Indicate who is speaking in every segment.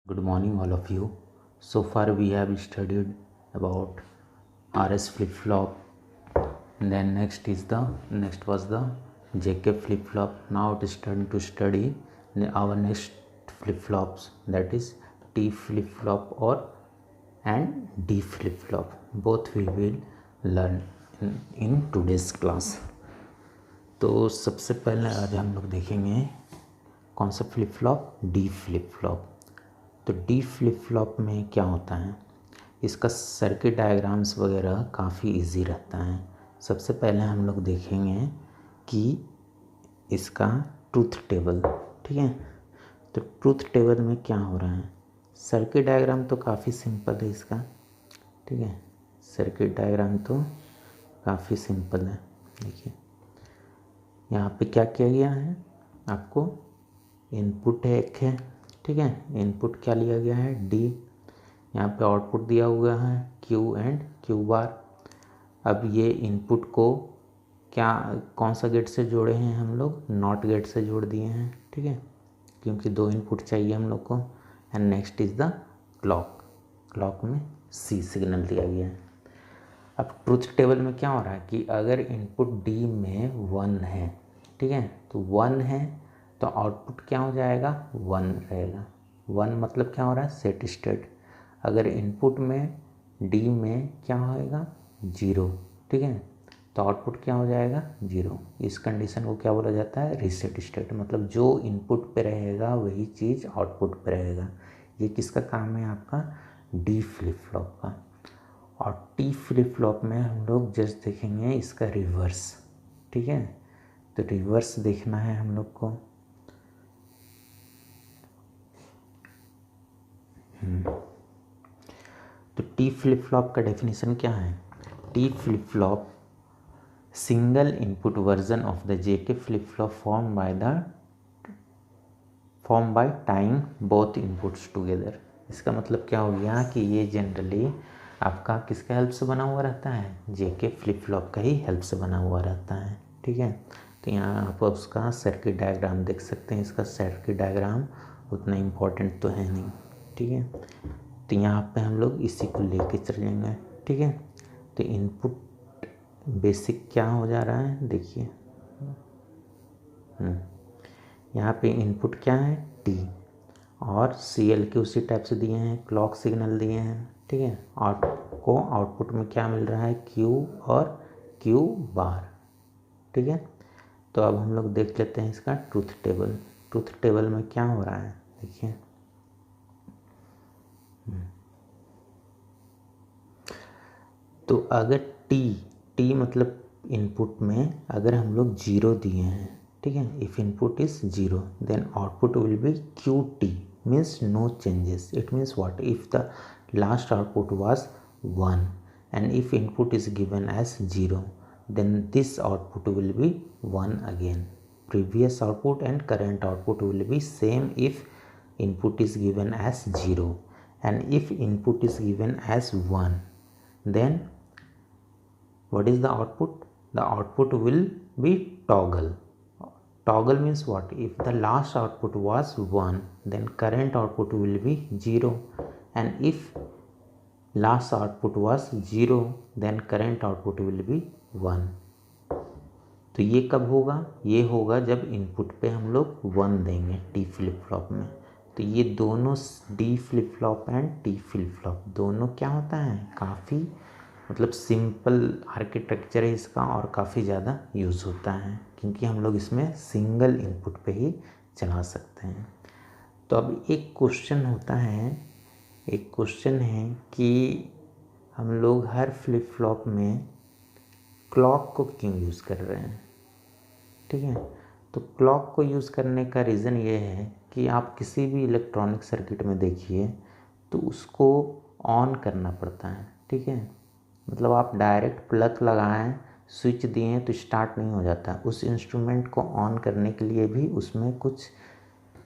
Speaker 1: Good morning, all of you. So far, we have studied about RS flip flop. Then next was the JK flip flop. Now it is time to study our next flip flops, that is T flip flop or and D flip flop. Both we will learn in today's class. तो सबसे पहले आज हम लोग देखेंगे कौन सा flip flop, D flip flop. तो डी फ्लिप फ्लॉप में क्या होता है, इसका सर्किट डायग्राम्स वगैरह काफ़ी इजी रहता है। सबसे पहले हम लोग देखेंगे कि इसका ट्रूथ टेबल, ठीक है। तो ट्रूथ टेबल में क्या हो रहा है, सर्किट डायग्राम तो काफ़ी सिंपल है इसका, ठीक है। सर्किट डायग्राम तो काफ़ी सिंपल है। देखिए यहाँ पे क्या किया गया है, आपको इनपुट है एक है, ठीक है। इनपुट क्या लिया गया है, डी। यहाँ पे आउटपुट दिया हुआ है क्यू एंड क्यू बार। अब ये इनपुट को क्या कौन सा गेट से जोड़े हैं हम लोग, नॉट गेट से जोड़ दिए हैं, ठीक है, क्योंकि दो इनपुट चाहिए हम लोग को। And next is the clock. Clock में सी सिग्नल दिया गया है। अब ट्रूथ टेबल में क्या हो रहा है कि अगर इनपुट डी में 1 है, ठीक है, तो 1 है तो आउटपुट क्या हो जाएगा, 1 रहेगा। 1 मतलब क्या हो रहा है, सेट स्टेट। अगर इनपुट में डी में क्या होएगा, 0, ठीक है, तो आउटपुट क्या हो जाएगा, 0। इस कंडीशन को क्या बोला जाता है, रीसेट स्टेट। मतलब जो इनपुट पे रहेगा वही चीज़ आउटपुट पे रहेगा। ये किसका काम है, आपका डी फ्लिप फ्लॉप का। और टी फ्लिप फ्लॉप में हम लोग जस्ट देखेंगे इसका रिवर्स, ठीक है। तो रिवर्स देखना है हम लोग को। तो टी फ्लिप फ्लॉप का डेफिनेशन क्या है, T flip flop single input version of the JK flip flop form by time both inputs together. इसका मतलब क्या हो गया कि ये जनरली आपका किसका हेल्प से बना हुआ रहता है, जेके फ्लिप फ्लॉप का ही हेल्प से बना हुआ रहता है, ठीक है। तो यहाँ आप उसका सर्किट डायग्राम देख सकते हैं। इसका सर्किट डायग्राम उतना इम्पोर्टेंट तो है नहीं, ठीक है। तो यहाँ पे हम लोग इसी को लेके चलेंगे, ठीक है। तो इनपुट बेसिक क्या हो जा रहा है, देखिए यहाँ पे इनपुट क्या है, टी, और सी एल के उसी टाइप से दिए हैं, क्लॉक सिग्नल दिए हैं, ठीक है। आउटपुट में क्या मिल रहा है, क्यू और क्यू बार, ठीक है। तो अब हम लोग देख लेते हैं इसका ट्रूथ टेबल। ट्रूथ टेबल में क्या हो रहा है, देखिए तो अगर टी मतलब इनपुट में अगर हम लोग 0 दिए हैं, ठीक है, if input is 0 then output will be Q T, means no changes. It means what, if the last output was 1 and if input is given as 0 then this output will be 1 again. Previous output and current output will be same if input is given as 0, and if input is given as 1 then what is the output, the output will be toggle. Toggle means what, if the last output was 1 then current output will be 0, and if last output was 0 then current output will be 1. तो ये कब होगा, ये होगा जब input पे हम लोग 1 देंगे टी फ्लिप फ्लॉप में। तो ये दोनों D flip flop and T flip flop दोनों क्या होता है, काफ़ी मतलब सिंपल आर्किटेक्चर है इसका और काफ़ी ज़्यादा यूज़ होता है क्योंकि हम लोग इसमें सिंगल इनपुट पे ही चला सकते हैं। तो अब एक क्वेश्चन होता है, एक क्वेश्चन है कि हम लोग हर फ्लिप फ्लॉप में क्लॉक को क्यों यूज़ कर रहे हैं, ठीक है। तो क्लॉक को यूज़ करने का रीज़न ये है कि आप किसी भी इलेक्ट्रॉनिक सर्किट में देखिए तो उसको ऑन करना पड़ता है, ठीक है। मतलब आप डायरेक्ट प्लग लगाएं, स्विच दिए तो स्टार्ट नहीं हो जाता। उस इंस्ट्रूमेंट को ऑन करने के लिए भी उसमें कुछ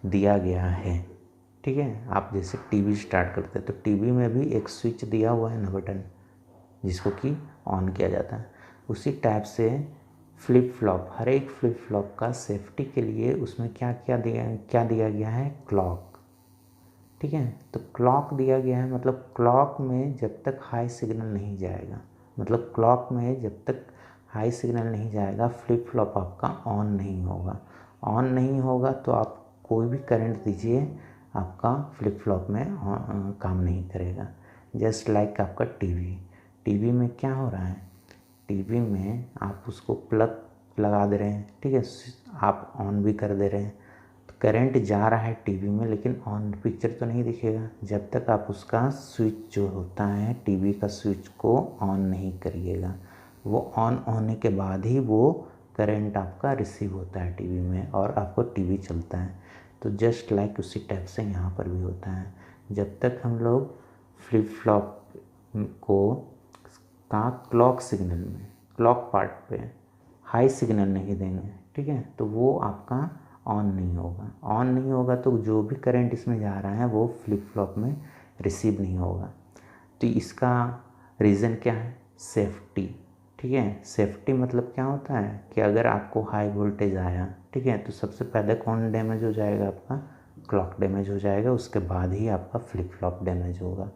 Speaker 1: दिया गया है, ठीक है। आप जैसे टीवी स्टार्ट करते हैं तो टीवी में भी एक स्विच दिया हुआ है ना, बटन, जिसको कि ऑन किया जाता है। उसी टाइप से फ्लिप फ्लॉप, हर एक फ्लिप फ्लॉप का सेफ्टी के लिए उसमें क्या दिया गया है, क्लॉक, ठीक है। तो क्लॉक दिया गया है, मतलब क्लॉक में जब तक हाई सिग्नल नहीं जाएगा, मतलब क्लॉक में जब तक हाई सिग्नल नहीं जाएगा फ्लिप फ्लॉप आपका ऑन नहीं होगा। ऑन नहीं होगा तो आप कोई भी करंट दीजिए, आपका फ्लिप फ्लॉप में काम नहीं करेगा। जस्ट लाइक आपका टीवी में क्या हो रहा है, टीवी में आप उसको प्लग लगा दे रहे हैं, ठीक है, आप ऑन भी कर दे रहे हैं, तो करंट जा रहा है टीवी में, लेकिन ऑन पिक्चर तो नहीं दिखेगा जब तक आप उसका स्विच जो होता है टीवी का स्विच को ऑन नहीं करिएगा। वो ऑन होने के बाद ही वो करंट आपका रिसीव होता है टीवी में और आपको टीवी चलता है। तो जस्ट लाइक उसी टाइप से यहाँ पर भी होता है। जब तक हम लोग फ्लिप फ्लॉप को का क्लॉक सिग्नल में, क्लॉक पार्ट पे हाई सिग्नल नहीं देंगे, ठीक है, तो वो आपका ऑन नहीं होगा। ऑन नहीं होगा तो जो भी करंट इसमें जा रहा है वो फ्लिप फ्लॉप में रिसीव नहीं होगा। तो इसका रीज़न क्या है, सेफ्टी, ठीक है। सेफ्टी मतलब क्या होता है कि अगर आपको हाई वोल्टेज आया, ठीक है, तो सबसे पहले कौन डैमेज हो जाएगा, आपका क्लॉक डैमेज हो जाएगा, उसके बाद ही आपका फ्लिप फ्लॉप डैमेज होगा।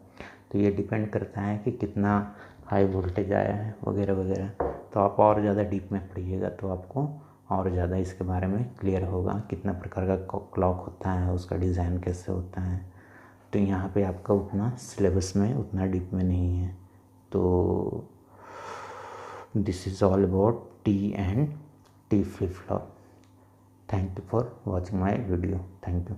Speaker 1: तो ये डिपेंड करता है कि कितना हाई वोल्टेज आया है वगैरह वगैरह। तो आप और ज़्यादा डीप में पढ़िएगा तो आपको और ज़्यादा इसके बारे में क्लियर होगा, कितना प्रकार का क्लॉक होता है, उसका डिज़ाइन कैसे होता है। तो यहाँ पे आपका उतना सिलेबस में उतना डीप में नहीं है। तो this is all about T and T flip flop. Thank you for watching my video. Thank you.